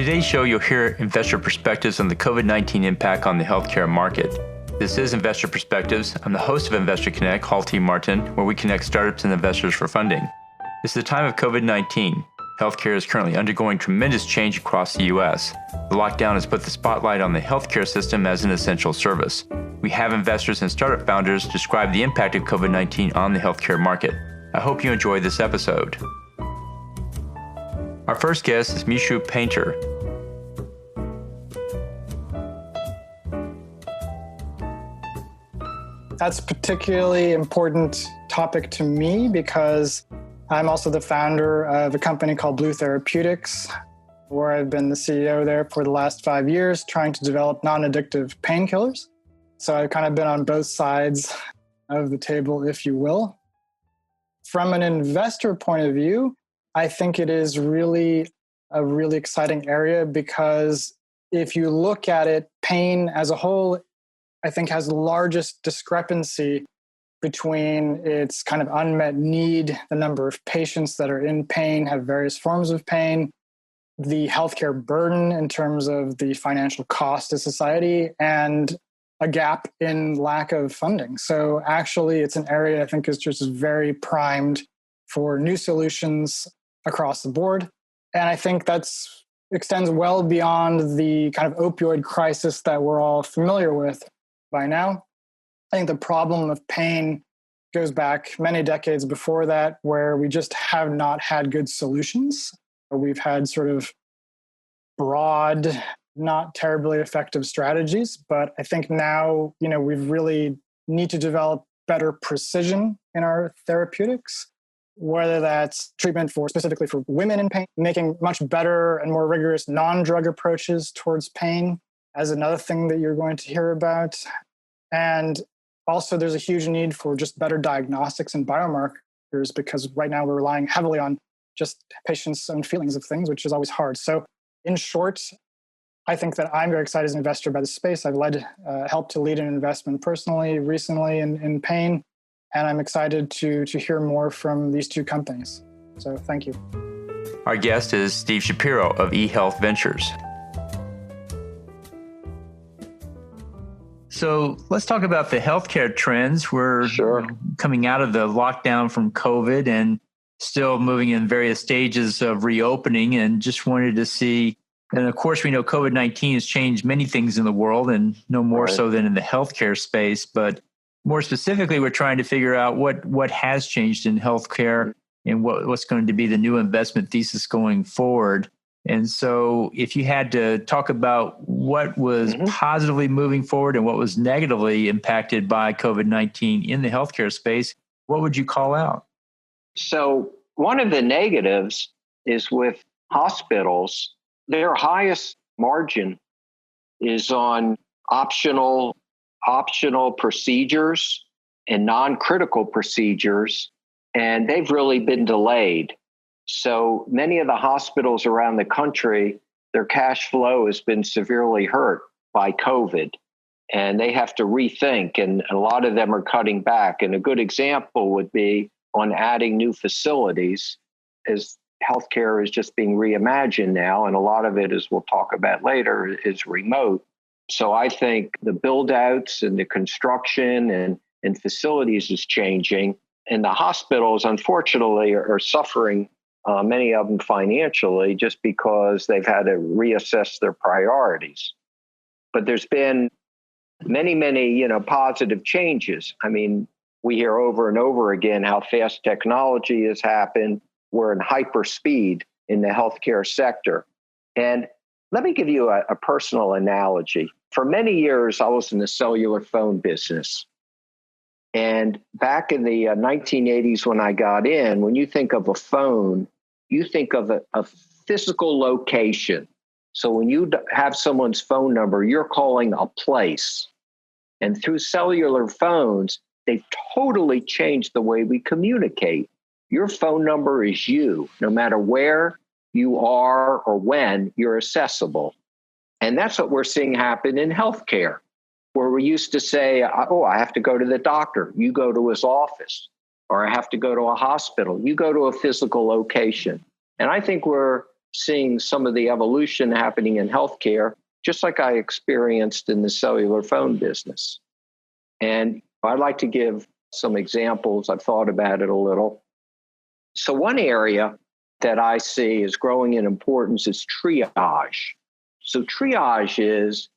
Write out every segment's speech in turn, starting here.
On today's show, you'll hear investor perspectives on the COVID-19 impact on the healthcare market. This is Investor Perspectives. I'm the host of Investor Connect, Hall T. Martin, where we connect startups and investors for funding. This is the time of COVID-19. Healthcare is currently undergoing tremendous change across the U.S. The lockdown has put the spotlight on the healthcare system as an essential service. We have investors and startup founders describe the impact of COVID-19 on the healthcare market. I hope you enjoy this episode. Our first guest is Michio Painter. That's a particularly important topic to me because I'm also the founder of a company called Blue Therapeutics, where I've been the CEO there for the last 5 years, trying to develop non-addictive painkillers. So I've kind of been on both sides of the table, if you will. From an investor point of view, I think it is really a really exciting area because if you look at it, pain as a whole, I think has the largest discrepancy between its kind of unmet need, the number of patients that are in pain, have various forms of pain, the healthcare burden in terms of the financial cost to society, and a gap in lack of funding. So actually, it's an area I think is just very primed for new solutions across the board. And I think that's extends well beyond the kind of opioid crisis that we're all familiar with by now. I think the problem of pain goes back many decades before that, where we just have not had good solutions. We've had sort of broad, not terribly effective strategies. But I think now, we really need to develop better precision in our therapeutics, whether that's treatment specifically for women in pain, making much better and more rigorous non-drug approaches towards pain as another thing that you're going to hear about. And also there's a huge need for just better diagnostics and biomarkers because right now we're relying heavily on just patients' own feelings of things, which is always hard. So in short, I think that I'm very excited as an investor by the space. I've helped to lead an investment personally recently in pain. And I'm excited to hear more from these two companies. So thank you. Our guest is Steve Shapiro of eHealthVentures. So let's talk about the healthcare trends. We're coming out of the lockdown from COVID and still moving in various stages of reopening, and just wanted to see, and of course we know COVID-19 has changed many things in the world and no more so than in the healthcare space, but more specifically, we're trying to figure out what has changed in healthcare and what's going to be the new investment thesis going forward. And so if you had to talk about what was positively moving forward and what was negatively impacted by COVID-19 in the healthcare space, what would you call out? So one of the negatives is with hospitals, their highest margin is on optional procedures and non-critical procedures, and they've really been delayed. So many of the hospitals around the country, their cash flow has been severely hurt by COVID, and they have to rethink, and a lot of them are cutting back. And a good example would be on adding new facilities, as healthcare is just being reimagined now, and a lot of it, as we'll talk about later, is remote. So I think the build-outs and the construction and facilities is changing. And the hospitals, unfortunately, are suffering, many of them financially, just because they've had to reassess their priorities. But there's been many, positive changes. I mean, we hear over and over again how fast technology has happened. We're in hyper speed in the healthcare sector. And let me give you a personal analogy. For many years, I was in the cellular phone business. And back in the 1980s when I got in, when you think of a phone, you think of a physical location. So when you have someone's phone number, you're calling a place. And through cellular phones, they've totally changed the way we communicate. Your phone number is you, no matter where you are or when you're accessible. And that's what we're seeing happen in healthcare, where we used to say, I have to go to the doctor. You go to his office. Or I have to go to a hospital. You go to a physical location. And I think we're seeing some of the evolution happening in healthcare, just like I experienced in the cellular phone business. And I'd like to give some examples. I've thought about it a little. So one area that I see is growing in importance is triage. So triage is,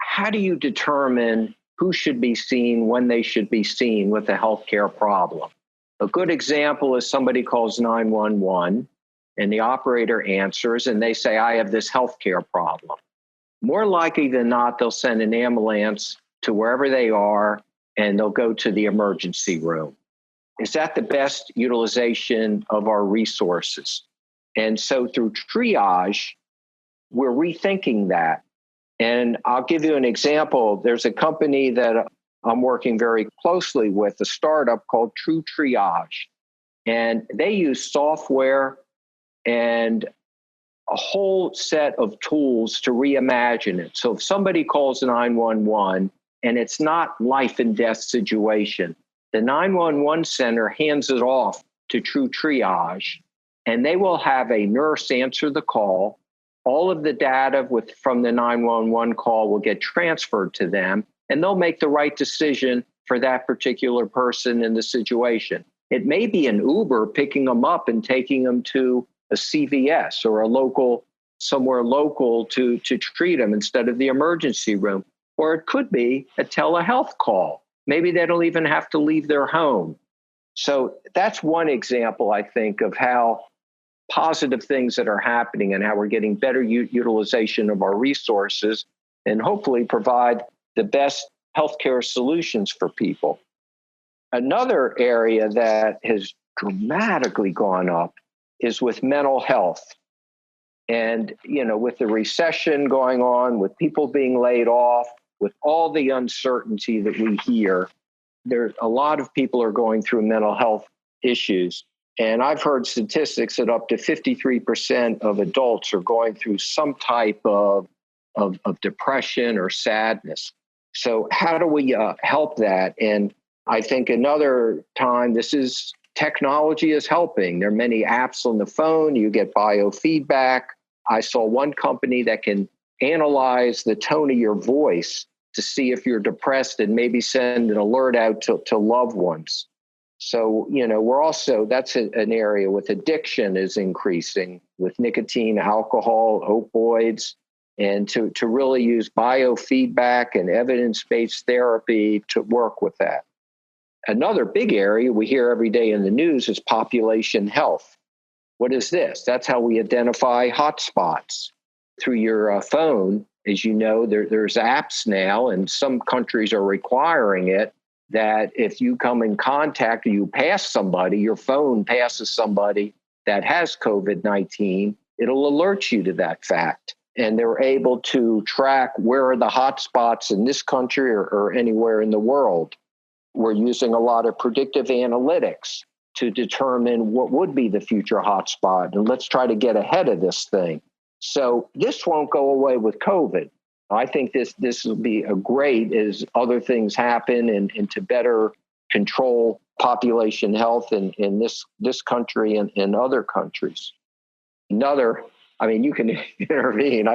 how do you determine who should be seen when they should be seen with a healthcare problem? A good example is somebody calls 911 and the operator answers and they say, I have this healthcare problem. More likely than not, they'll send an ambulance to wherever they are and they'll go to the emergency room. Is that the best utilization of our resources? And so through triage, we're rethinking that. And I'll give you an example. There's a company that I'm working very closely with, a startup called True Triage. And they use software and a whole set of tools to reimagine it. So if somebody calls 911 and it's not life and death situation, the 911 center hands it off to True Triage, and they will have a nurse answer the call. All of the data from the 911 call will get transferred to them, and they'll make the right decision for that particular person in the situation. It may be an Uber picking them up and taking them to a CVS or somewhere local to treat them instead of the emergency room. Or it could be a telehealth call. Maybe they don't even have to leave their home. So that's one example, I think, of how positive things that are happening and how we're getting better utilization of our resources and hopefully provide the best healthcare solutions for people. Another area that has dramatically gone up is with mental health. And, with the recession going on, with people being laid off, with all the uncertainty that we hear, there's a lot of people are going through mental health issues. And I've heard statistics that up to 53% of adults are going through some type of depression or sadness. So how do we help that? And I think another time, technology is helping. There are many apps on the phone. You get biofeedback. I saw one company that can analyze the tone of your voice to see if you're depressed and maybe send an alert out to loved ones. So, that's an area with addiction is increasing with nicotine, alcohol, opioids, and to really use biofeedback and evidence-based therapy to work with that. Another big area we hear every day in the news is population health. What is this? That's how we identify hotspots through your phone. As you know, there's apps now, and some countries are requiring it, that if you come in contact or you pass somebody, your phone passes somebody that has COVID-19, it'll alert you to that fact. And they're able to track where are the hotspots in this country or anywhere in the world. We're using a lot of predictive analytics to determine what would be the future hotspot. And let's try to get ahead of this thing. So this won't go away with COVID. I think this will be a great as other things happen and to better control population health in this country and in other countries. You can intervene.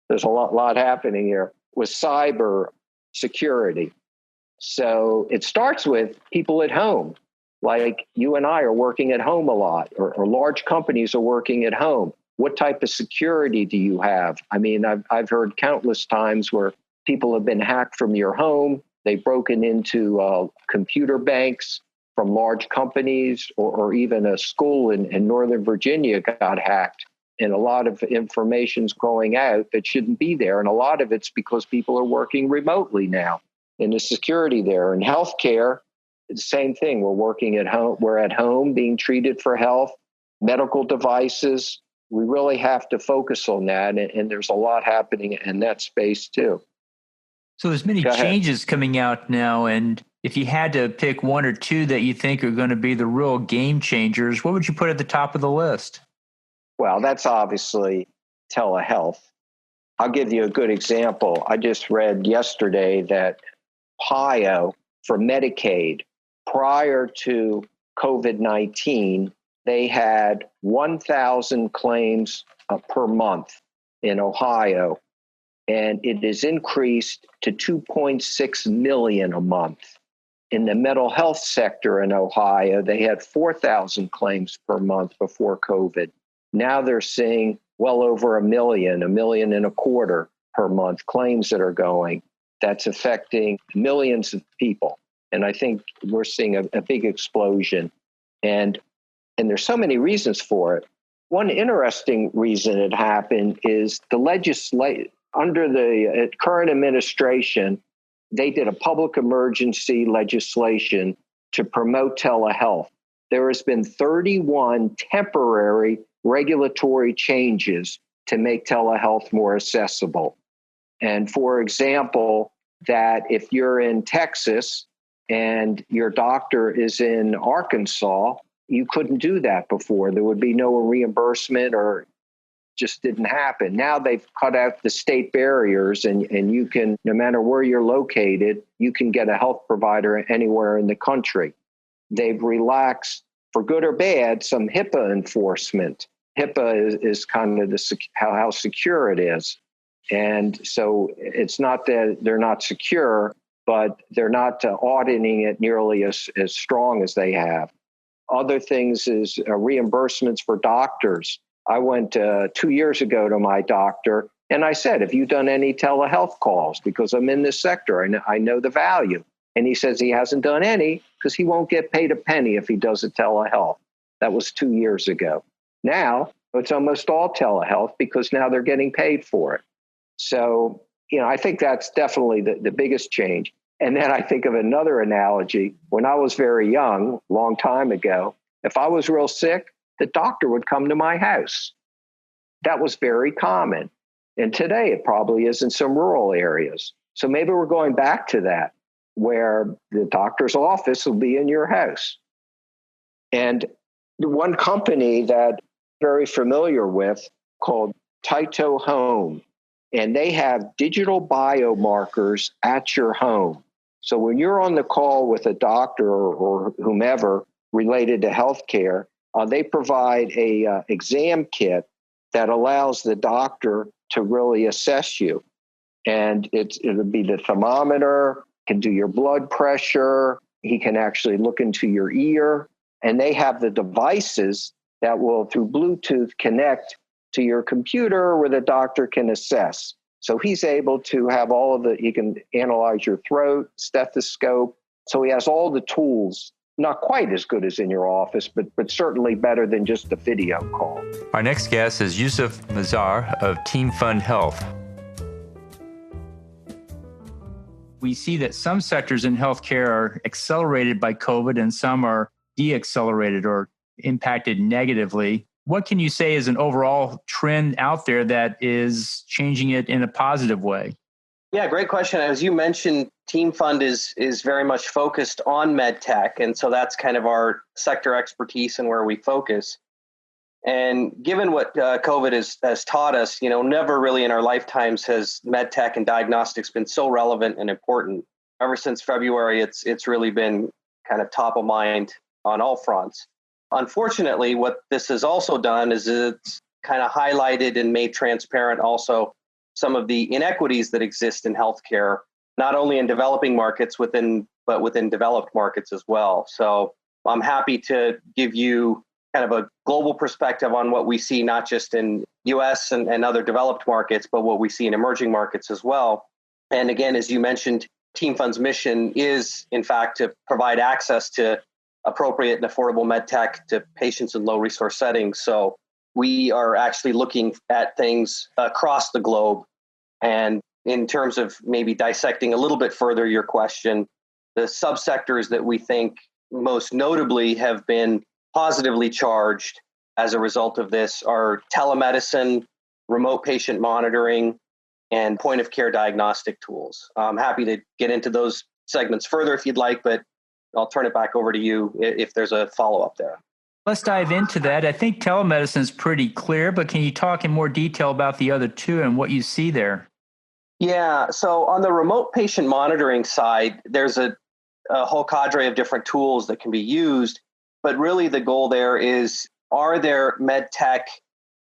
There's a lot happening here with cyber security. So it starts with people at home, like you and I are working at home a lot, or large companies are working at home. What type of security do you have? I've heard countless times where people have been hacked from your home. They've broken into computer banks from large companies, or even a school in Northern Virginia got hacked. And a lot of information's going out that shouldn't be there. And a lot of it's because people are working remotely now. And the security there. In healthcare, it's the same thing. We're working at home. We're at home being treated for health, medical devices. We really have to focus on that. And there's a lot happening in that space too. So there's many changes coming out now. And if you had to pick one or two that you think are going to be the real game changers, what would you put at the top of the list? Well, that's obviously telehealth. I'll give you a good example. I just read yesterday that PIO for Medicaid prior to COVID-19 they had 1,000 claims per month in Ohio, and it is increased to 2.6 million a month. In the mental health sector in Ohio, they had 4,000 claims per month before COVID. Now they're seeing well over 1 million and a quarter per month claims that are going. That's affecting millions of people. And I think we're seeing a big explosion. And there's so many reasons for it. One interesting reason it happened is under the current administration, they did a public emergency legislation to promote telehealth. There has been 31 temporary regulatory changes to make telehealth more accessible. And for example, that if you're in Texas and your doctor is in Arkansas, you couldn't do that before. There would be no reimbursement or just didn't happen. Now they've cut out the state barriers and you can, no matter where you're located, you can get a health provider anywhere in the country. They've relaxed, for good or bad, some HIPAA enforcement. HIPAA is kind of how secure it is. And so it's not that they're not secure, but they're not auditing it nearly as strong as they have. Other things is reimbursements for doctors. I went 2 years ago to my doctor and I said, have you done any telehealth calls? Because I'm in this sector. I know the value. And he says he hasn't done any because he won't get paid a penny if he does a telehealth. That was 2 years ago. Now it's almost all telehealth because now they're getting paid for it. So, I think that's definitely the biggest change. And then I think of another analogy. When I was very young, a long time ago, if I was real sick, the doctor would come to my house. That was very common. And today it probably is in some rural areas. So maybe we're going back to that, where the doctor's office will be in your house. And the one company that I'm very familiar with called Taito Home, and they have digital biomarkers at your home. So when you're on the call with a doctor or whomever related to healthcare, they provide a exam kit that allows the doctor to really assess you. And it'll be the thermometer, can do your blood pressure. He can actually look into your ear. And they have the devices that will, through Bluetooth, connect to your computer where the doctor can assess. So he's able to have he can analyze your throat, stethoscope. So he has all the tools, not quite as good as in your office, but certainly better than just a video call. Our next guest is Yousuf Mazhar of TEAMFund Health. We see that some sectors in healthcare are accelerated by COVID and some are deaccelerated or impacted negatively. What can you say is an overall trend out there that is changing it in a positive way? Yeah, great question. As you mentioned, TEAMFund is very much focused on medtech. And so that's kind of our sector expertise and where we focus. And given what COVID has taught us, never really in our lifetimes has medtech and diagnostics been so relevant and important. Ever since February, it's really been kind of top of mind on all fronts. Unfortunately, what this has also done is it's kind of highlighted and made transparent also some of the inequities that exist in healthcare, not only in developing markets but within developed markets as well. So I'm happy to give you kind of a global perspective on what we see, not just in US and other developed markets, but what we see in emerging markets as well. And again, as you mentioned, TEAMFund's mission is, in fact, to provide access to appropriate and affordable medtech to patients in low resource settings. So we are actually looking at things across the globe. And in terms of maybe dissecting a little bit further your question, the subsectors that we think most notably have been positively charged as a result of this are telemedicine, remote patient monitoring, and point of care diagnostic tools. I'm happy to get into those segments further if you'd like, but I'll turn it back over to you if there's a follow-up there. Let's dive into that. I think telemedicine is pretty clear, but can you talk in more detail about the other two and what you see there? Yeah, so on the remote patient monitoring side, there's a whole cadre of different tools that can be used, but really the goal there is are there med tech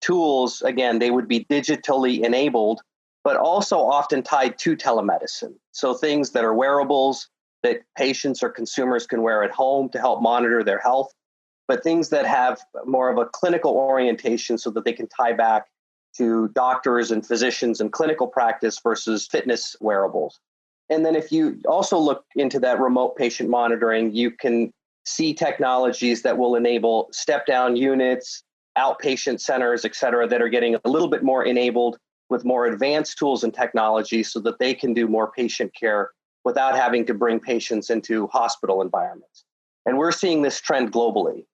tools? Again, they would be digitally enabled, but also often tied to telemedicine. So things that are wearables that patients or consumers can wear at home to help monitor their health, but things that have more of a clinical orientation so that they can tie back to doctors and physicians and clinical practice versus fitness wearables. And then if you also look into that remote patient monitoring, you can see technologies that will enable step-down units, outpatient centers, et cetera, that are getting a little bit more enabled with more advanced tools and technology so that they can do more patient care without having to bring patients into hospital environments. And we're seeing this trend globally.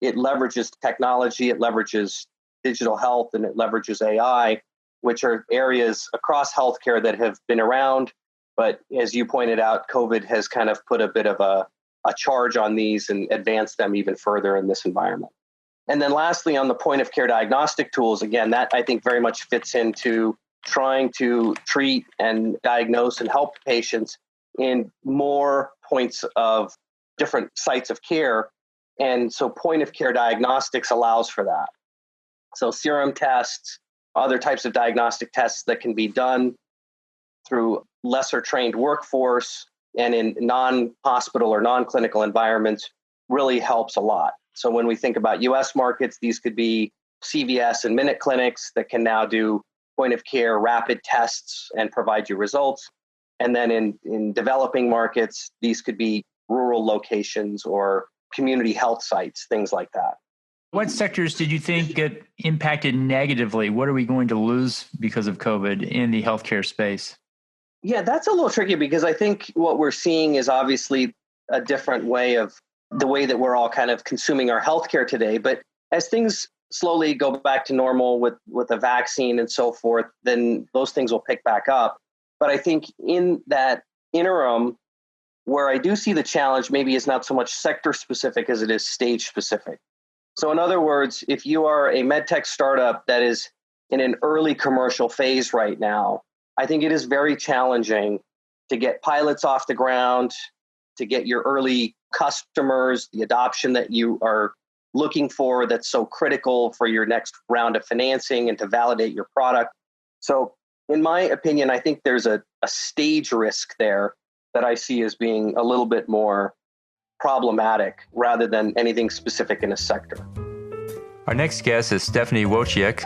It leverages technology, it leverages digital health, and it leverages AI, which are areas across healthcare that have been around. But as you pointed out, COVID has kind of put a bit of a charge on these and advanced them even further in this environment. And then lastly, on the point of care diagnostic tools, again, that I think very much fits into trying to treat and diagnose and help patients in more points of different sites of care. And so point of care diagnostics allows for that. So serum tests, other types of diagnostic tests that can be done through lesser trained workforce and in non-hospital or non-clinical environments really helps a lot. So when we think about US markets, these could be CVS and Minute clinics that can now do point of care rapid tests and provide you results. And then in developing markets, these could be rural locations or community health sites, things like that. What sectors did you think get impacted negatively? What are we going to lose because of COVID in the healthcare space? Yeah, that's a little tricky because I think what we're seeing is obviously a different way of the way that we're all kind of consuming our healthcare today. But as things slowly go back to normal with a vaccine and so forth, then those things will pick back up. But I think in that interim, where I do see the challenge maybe is not so much sector specific as it is stage specific. So in other words, if you are a medtech startup that is in an early commercial phase right now, I think it is very challenging to get pilots off the ground, to get your early customers, the adoption that you are looking for that's so critical for your next round of financing and to validate your product. So in my opinion, I think there's a stage risk there that I see as being a little bit more problematic rather than anything specific in a sector. Our next guest is Stefanie Wojciech,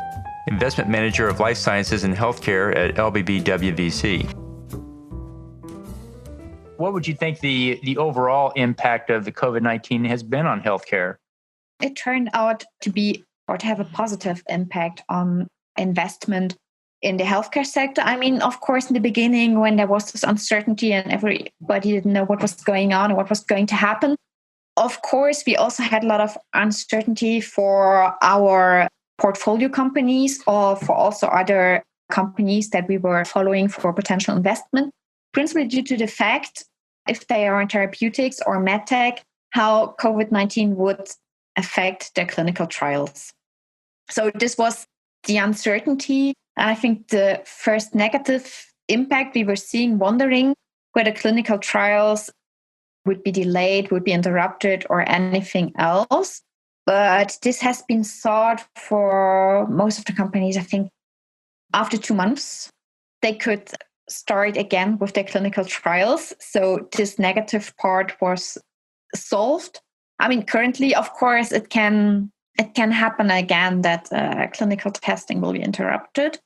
Investment Manager of Life Sciences and Healthcare at LBBW VC. What would you think the overall impact of the COVID-19 has been on healthcare? It turned out to be or to have a positive impact on investment in the healthcare sector. I mean, of course, in the beginning, when there was this uncertainty and everybody didn't know what was going on and what was going to happen, of course, we also had a lot of uncertainty for our portfolio companies or for also other companies that we were following for potential investment, principally due to the fact, if they are in therapeutics or medtech, how COVID-19 would affect their clinical trials. So this was the uncertainty. And I think the first negative impact we were seeing, wondering whether clinical trials would be delayed, would be interrupted, or anything else. But this has been solved for most of the companies. I think after 2 months, they could start again with their clinical trials. So this negative part was solved. I mean, currently, of course, it can happen again that clinical testing will be interrupted.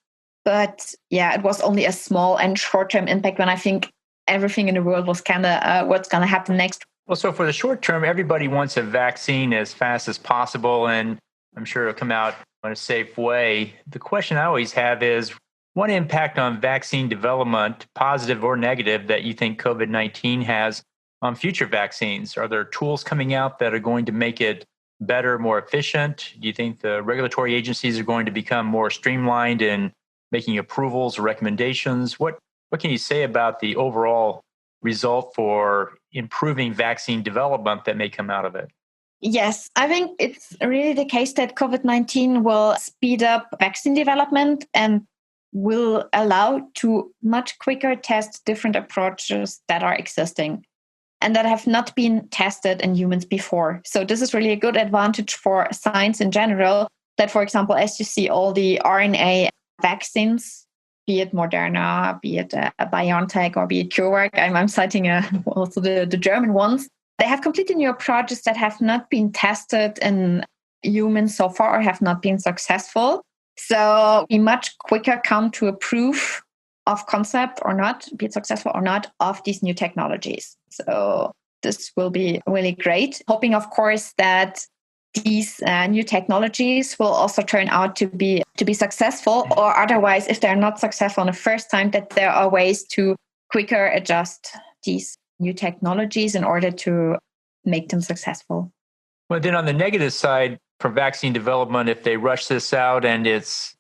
But yeah, it was only a small and short-term impact when I think everything in the world was kind of what's going to happen next. Well, so for the short term, everybody wants a vaccine as fast as possible, and I'm sure it'll come out in a safe way. The question I always have is, what impact on vaccine development, positive or negative, that you think COVID-19 has on future vaccines? Are there tools coming out that are going to make it better, more efficient? Do you think the regulatory agencies are going to become more streamlined in making approvals or recommendations? What can you say about the overall result for improving vaccine development that may come out of it? Yes, I think it's really the case that COVID-19 will speed up vaccine development and will allow to much quicker test different approaches that are existing. and that have not been tested in humans before. So this is really a good advantage for science in general, that, for example, as you see all the RNA vaccines, be it Moderna, be it BioNTech, or be it CureVac, I'm citing also the German ones, they have completely new approaches that have not been tested in humans so far or have not been successful. So we much quicker come to a proof of concept or not, be it successful or not, of these new technologies. So this will be really great. Hoping, of course, that these new technologies will also turn out to be successful, or otherwise, if they're not successful on the first time, that there are ways to quicker adjust these new technologies in order to make them successful. Well, then on the negative side for vaccine development, if they rush this out and it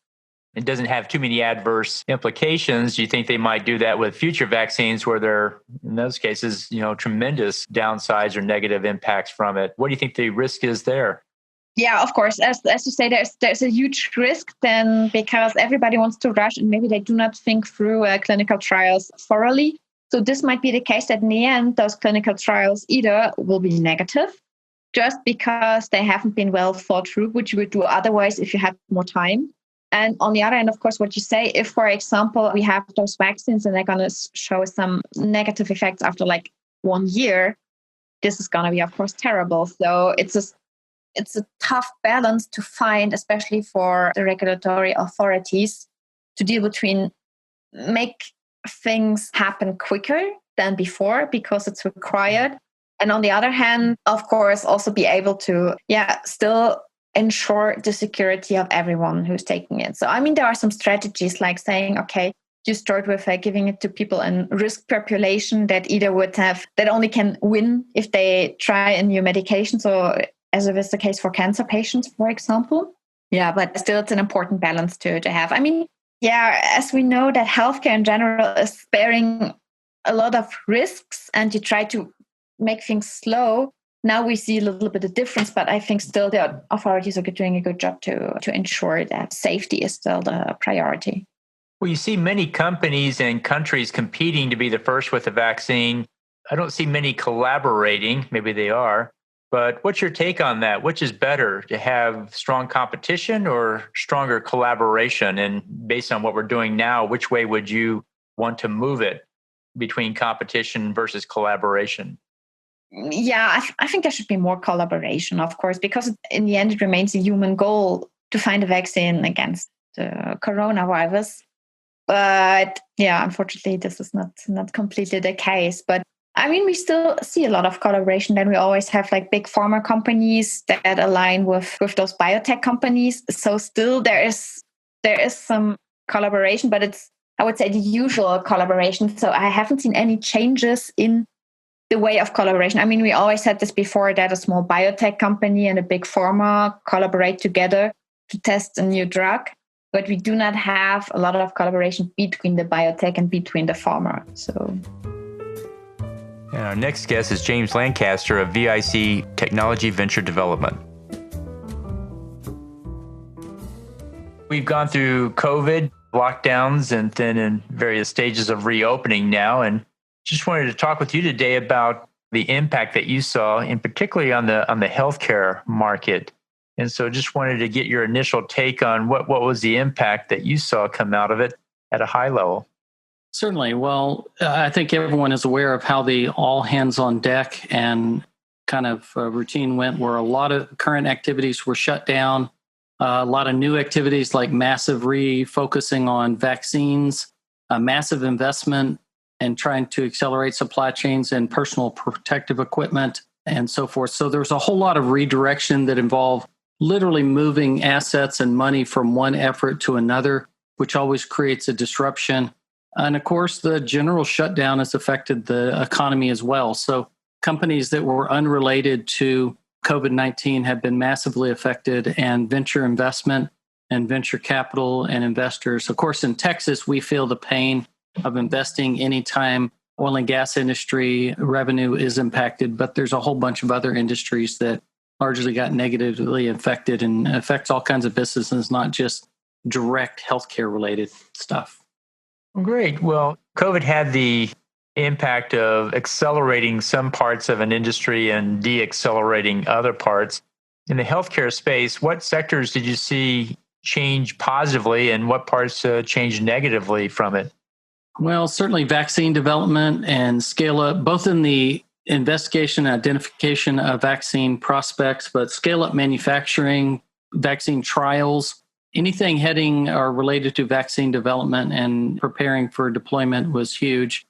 doesn't have too many adverse implications, do you think they might do that with future vaccines where there are, in those cases, tremendous downsides or negative impacts from it? What do you think the risk is there? Yeah, of course. As you say, there's a huge risk then, because everybody wants to rush and maybe they do not think through clinical trials thoroughly. So this might be the case that in the end, those clinical trials either will be negative just because they haven't been well thought through, which you would do otherwise if you had more time. And on the other end, of course, what you say, if, for example, we have those vaccines and they're going to show some negative effects after like 1 year, this is going to be, of course, terrible. So it's a tough balance to find, especially for the regulatory authorities, to deal between make things happen quicker than before because it's required. And on the other hand, of course, also be able to, still ensure the security of everyone who's taking it. So, I mean, there are some strategies like saying, okay, you start with giving it to people in risk population that either that only can win if they try a new medication. So, as it is the case for cancer patients, for example. Yeah, but still it's an important balance to have. I mean, as we know that healthcare in general is bearing a lot of risks and you try to make things slow. Now we see a little bit of difference, but I think still the authorities are doing a good job to ensure that safety is still the priority. Well, you see many companies and countries competing to be the first with a vaccine. I don't see many collaborating. Maybe they are. But what's your take on that? Which is better, to have strong competition or stronger collaboration? And based on what we're doing now, which way would you want to move it between competition versus collaboration? Yeah, I think there should be more collaboration, of course, because in the end, it remains a human goal to find a vaccine against the coronavirus. But unfortunately, this is not completely the case. But I mean, we still see a lot of collaboration. Then we always have like big pharma companies that align with those biotech companies. So still there is some collaboration, but it's, I would say, the usual collaboration. So I haven't seen any changes in the way of collaboration. I mean, we always had this before, that a small biotech company and a big pharma collaborate together to test a new drug. But we do not have a lot of collaboration between the biotech and between the pharma. So. And our next guest is James Lancaster of VIC Technology Venture Development. We've gone through COVID, lockdowns, and then in various stages of reopening now. And just wanted to talk with you today about the impact that you saw, and particularly on the healthcare market. And so just wanted to get your initial take on what was the impact that you saw come out of it at a high level. Certainly. Well, I think everyone is aware of how the all hands on deck and kind of routine went, where a lot of current activities were shut down. A lot of new activities like massive refocusing on vaccines, a massive investment and trying to accelerate supply chains and personal protective equipment and so forth. So there's a whole lot of redirection that involved literally moving assets and money from one effort to another, which always creates a disruption. And of course, the general shutdown has affected the economy as well. So companies that were unrelated to COVID-19 have been massively affected, and venture investment and venture capital and investors. Of course, in Texas, we feel the pain of investing anytime oil and gas industry revenue is impacted, but there's a whole bunch of other industries that largely got negatively affected and affects all kinds of businesses, not just direct healthcare related stuff. Great. Well, COVID had the impact of accelerating some parts of an industry and deaccelerating other parts. In the healthcare space, what sectors did you see change positively and what parts changed negatively from it? Well, certainly vaccine development and scale up, both in the investigation and identification of vaccine prospects, but scale up manufacturing, vaccine trials, anything heading or related to vaccine development and preparing for deployment was huge.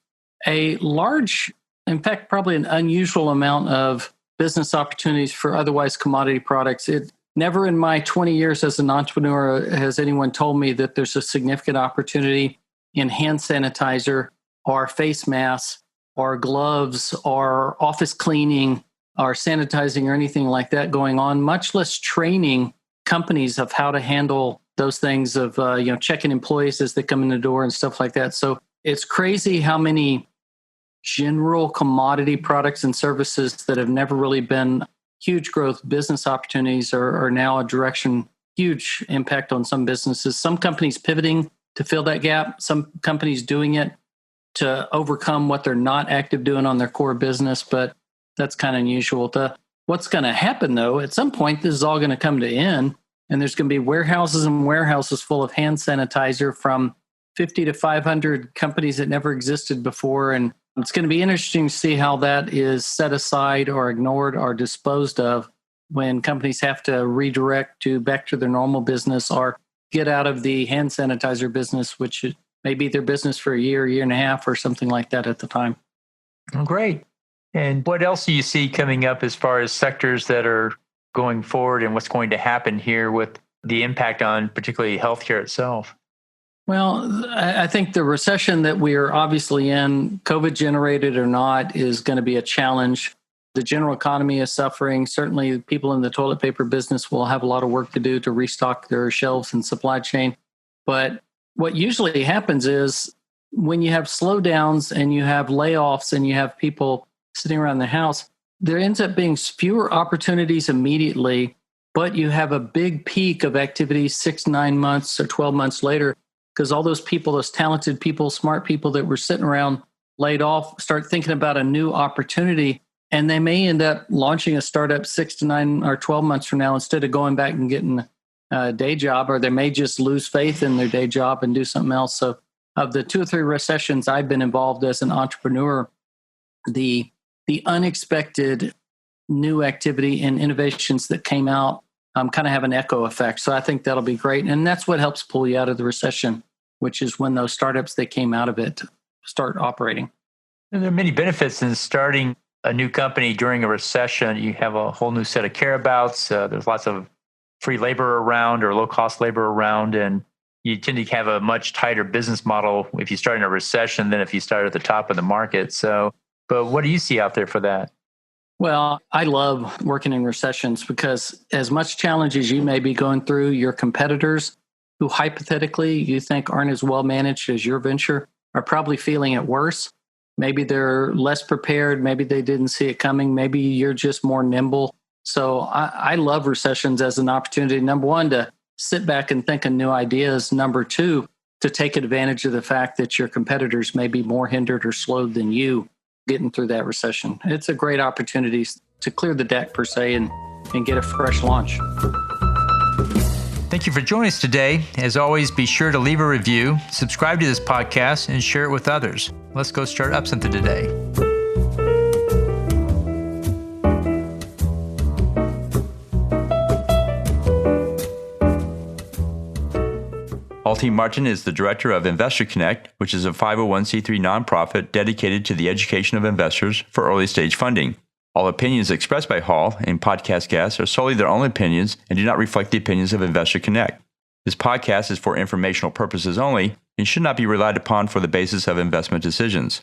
A large, in fact, probably an unusual amount of business opportunities for otherwise commodity products. It never in my 20 years as an entrepreneur has anyone told me that there's a significant opportunity in hand sanitizer or face masks or gloves or office cleaning or sanitizing or anything like that going on, much less training companies of how to handle those things of checking employees as they come in the door and stuff like that. So it's crazy how many general commodity products and services that have never really been huge growth business opportunities are now a direction, huge impact on some businesses. Some companies pivoting to fill that gap, some companies doing it to overcome what they're not active doing on their core business, but that's kind of unusual. What's going to happen though, at some point, this is all going to come to end and there's going to be warehouses and warehouses full of hand sanitizer from 50 to 500 companies that never existed before. And it's going to be interesting to see how that is set aside or ignored or disposed of when companies have to redirect back to their normal business or get out of the hand sanitizer business, which may be their business for a year and a half or something like that at the time. Oh, great. And what else do you see coming up as far as sectors that are going forward and what's going to happen here with the impact on particularly healthcare itself? Well, I think the recession that we are obviously in, COVID generated or not, is going to be a challenge. The general economy is suffering. Certainly, people in the toilet paper business will have a lot of work to do to restock their shelves and supply chain. But what usually happens is when you have slowdowns and you have layoffs and you have people sitting around the house, there ends up being fewer opportunities immediately, but you have a big peak of activity 6, 9 months or 12 months later. Because all those people, those talented people, smart people that were sitting around laid off, start thinking about a new opportunity. And they may end up launching a startup 6 to 9 or 12 months from now instead of going back and getting a day job, or they may just lose faith in their day job and do something else. So of the 2 or 3 recessions I've been involved as an entrepreneur, the unexpected new activity and innovations that came out kind of have an echo effect. So I think that'll be great. And that's what helps pull you out of the recession, which is when those startups that came out of it start operating. And there are many benefits in starting a new company during a recession. You have a whole new set of care abouts. There's lots of free labor around or low-cost labor around, and you tend to have a much tighter business model if you start in a recession than if you start at the top of the market. So, but what do you see out there for that? Well, I love working in recessions because as much challenge as you may be going through, your competitors who hypothetically you think aren't as well managed as your venture are probably feeling it worse. Maybe they're less prepared. Maybe they didn't see it coming. Maybe you're just more nimble. So I love recessions as an opportunity. Number one, to sit back and think of new ideas. Number two, to take advantage of the fact that your competitors may be more hindered or slowed than you getting through that recession. It's a great opportunity to clear the deck per se and get a fresh launch. Thank you for joining us today. As always, be sure to leave a review, subscribe to this podcast, and share it with others. Let's go start up something today. Paul T. Martin is the director of Investor Connect, which is a 501c3 nonprofit dedicated to the education of investors for early stage funding. All opinions expressed by Hall and podcast guests are solely their own opinions and do not reflect the opinions of Investor Connect. This podcast is for informational purposes only and should not be relied upon for the basis of investment decisions.